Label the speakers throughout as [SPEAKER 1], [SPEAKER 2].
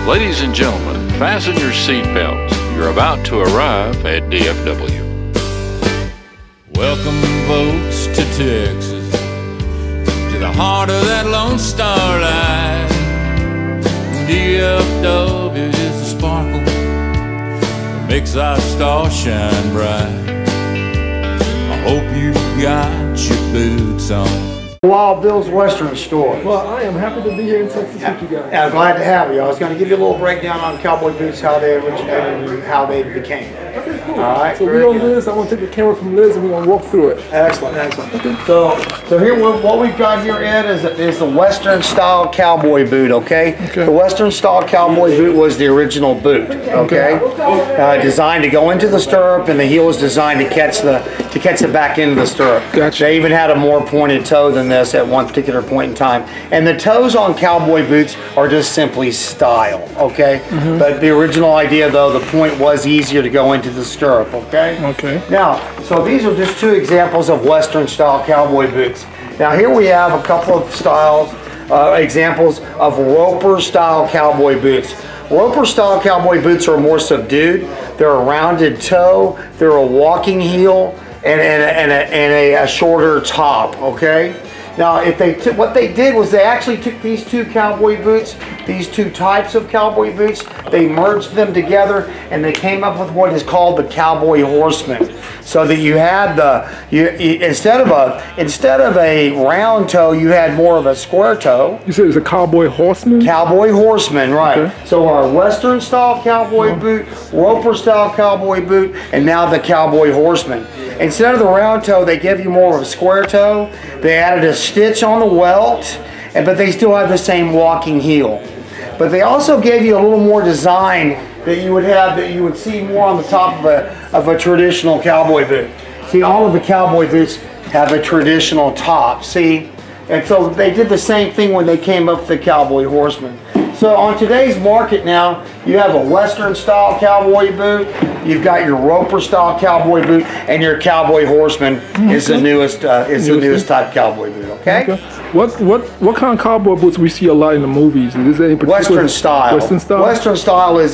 [SPEAKER 1] Ladies and gentlemen, fasten your seatbelts. You're about to arrive at DFW.
[SPEAKER 2] Welcome, folks, to Texas, to the heart of that Lone Star Line. DFW is the sparkle that makes our star shine bright. I hope you got your boots on.
[SPEAKER 3] Wild Bill's Western Store.
[SPEAKER 4] Well, I am happy to be here in Texas with you guys.
[SPEAKER 3] Yeah, I'm glad to have you. I was going to give you a little breakdown on cowboy boots, how they originated and how they became.
[SPEAKER 4] Okay, cool.
[SPEAKER 3] All right.
[SPEAKER 4] So we're going to do this. I'm going to take the camera from Liz and we're going to walk through it.
[SPEAKER 3] Excellent, excellent. Okay. So here, what we've got here, Ed, is the Western style cowboy boot. Okay. The Western style cowboy boot was the original boot. Okay. Designed to go into the stirrup, and the heel was designed to catch the back end of the stirrup.
[SPEAKER 4] Gotcha.
[SPEAKER 3] They even had a more pointed toe than this at one particular point in time. And the toes on cowboy boots are just simply style. Okay. But the original idea, though, the point was easier to go into the stirrup. Okay.
[SPEAKER 4] Okay.
[SPEAKER 3] Now, so these are just two examples of Western style cowboy boots. Now here we have a couple of styles, examples of Roper style cowboy boots. Roper style cowboy boots are more subdued. They're a rounded toe, they're a walking heel, and a shorter top, okay? Now, what they did was they actually took these two cowboy boots, these two types of cowboy boots, they merged them together, and they came up with what is called the cowboy horseman. So that you had instead of a round toe, you had more of a square toe.
[SPEAKER 4] You said it's a cowboy horseman?
[SPEAKER 3] Cowboy horseman, right.
[SPEAKER 4] Okay.
[SPEAKER 3] So our Western style cowboy boot, Roper style cowboy boot, and now the cowboy horseman. Instead of the round toe, they give you more of a square toe. They added a stitch on the welt, but they still have the same walking heel. But they also gave you a little more design that you would see more on the top of a traditional cowboy boot. See, all of the cowboy boots have a traditional top, see? And so they did the same thing when they came up with the cowboy horseman. So on today's market now, you have a Western style cowboy boot, you've got your Roper style cowboy boot, and your cowboy horseman is the newest type cowboy boot. Okay.
[SPEAKER 4] What kind of cowboy boots we see a lot in the movies? Is there any particular
[SPEAKER 3] Western style.
[SPEAKER 4] Western style.
[SPEAKER 3] Western style is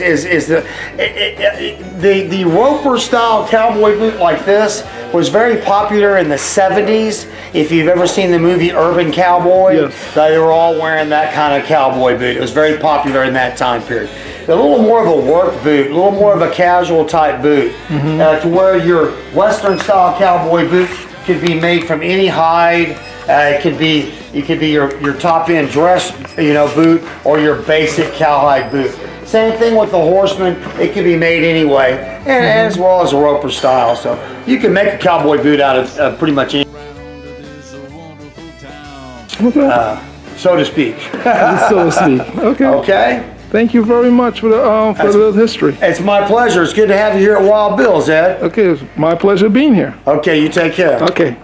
[SPEAKER 3] the Roper style cowboy boot like this was very popular in the 70s. If you've ever seen the movie Urban Cowboy,
[SPEAKER 4] yes.
[SPEAKER 3] They were all wearing that kind of cowboy boot. It was very popular in that time period. A little more of a work boot, a little more of a casual type boot, to where your Western style cowboy boot could be made from any hide. It could be your top end dress, boot, or your basic cowhide boot. Same thing with the horseman. It can be made anyway, and as well as a Roper style. So you can make a cowboy boot out of pretty much any, so to speak.
[SPEAKER 4] So to speak. Okay.
[SPEAKER 3] Okay.
[SPEAKER 4] Thank you very much for the history.
[SPEAKER 3] It's my pleasure. It's good to have you here at Wild Bill's, Ed.
[SPEAKER 4] Okay, it's my pleasure being here.
[SPEAKER 3] Okay, you take care.
[SPEAKER 4] Okay.